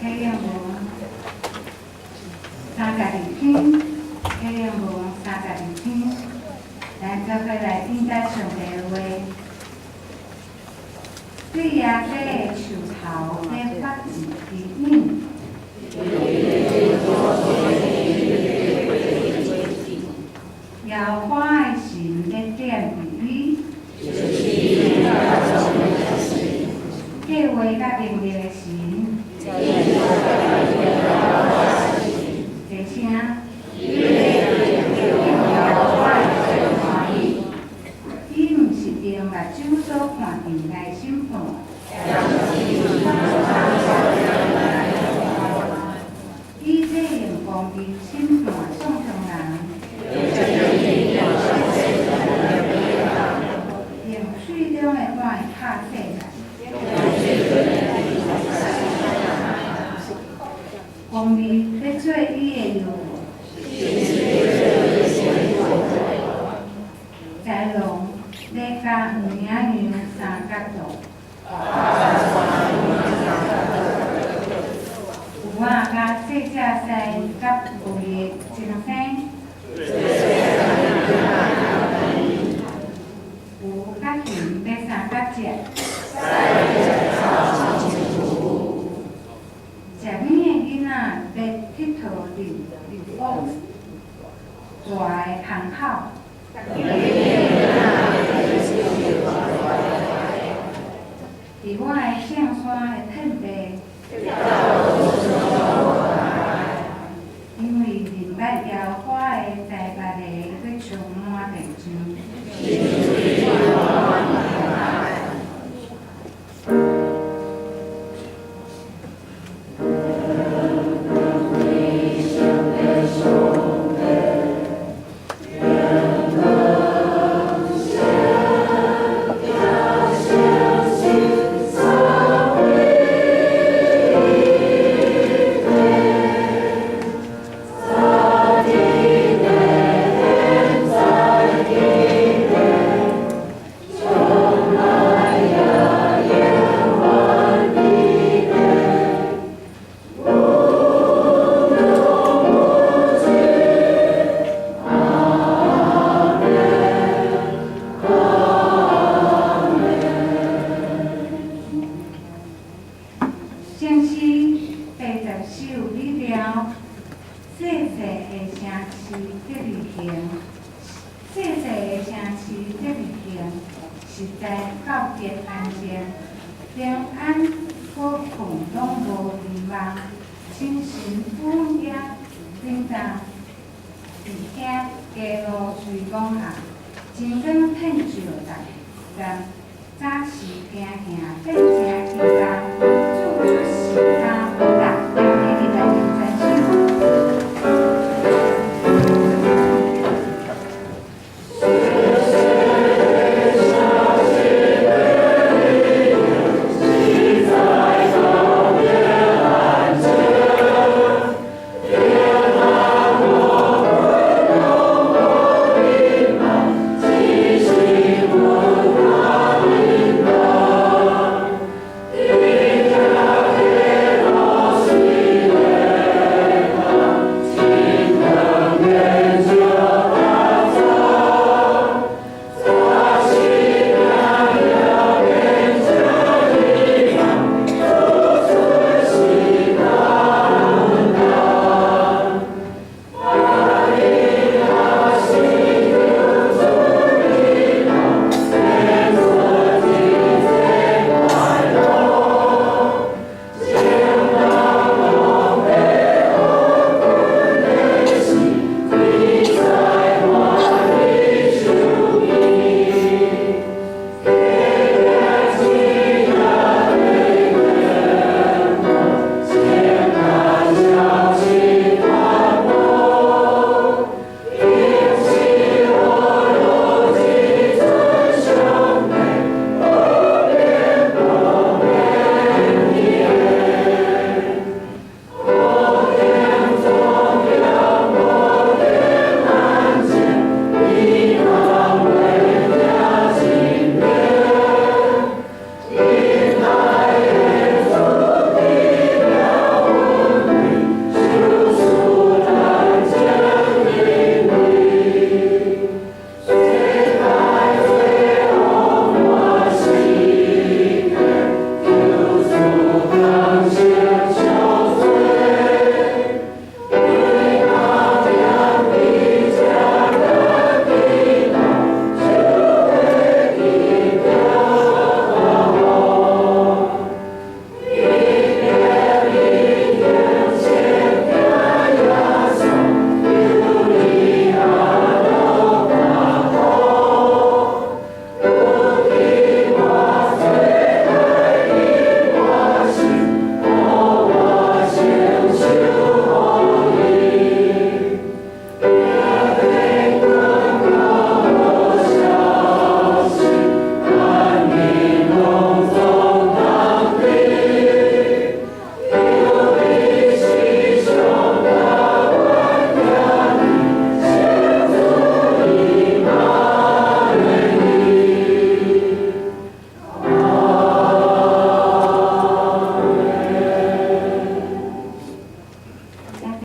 体验文32篇，体验文32篇，咱做伙来应该上帝的话。对亚底的树头在发自其影，摇花的心在点滴，计划甲能力的神，一声。伊毋是用目睭所看见来审判，伊这用公义审判送上人，用水中的碗拍世人，公义要做伊的药。在龙咧甲黄影娘三角度，有我甲细只西甲有的精生，有甲鱼咧三角只，食面的囡仔咧佚佗伫屋，大的巷口。伫我的圣山的텐地，因为明捌摇花的在捌的要充满地上。正是80首语调，细细的城市在旅行，细细的城市在旅行，实在告别安静，平安可困拢无迷茫，精神富雅稳当，伫遐街路随光下，真光趁照大，但早时行行变成奇梦。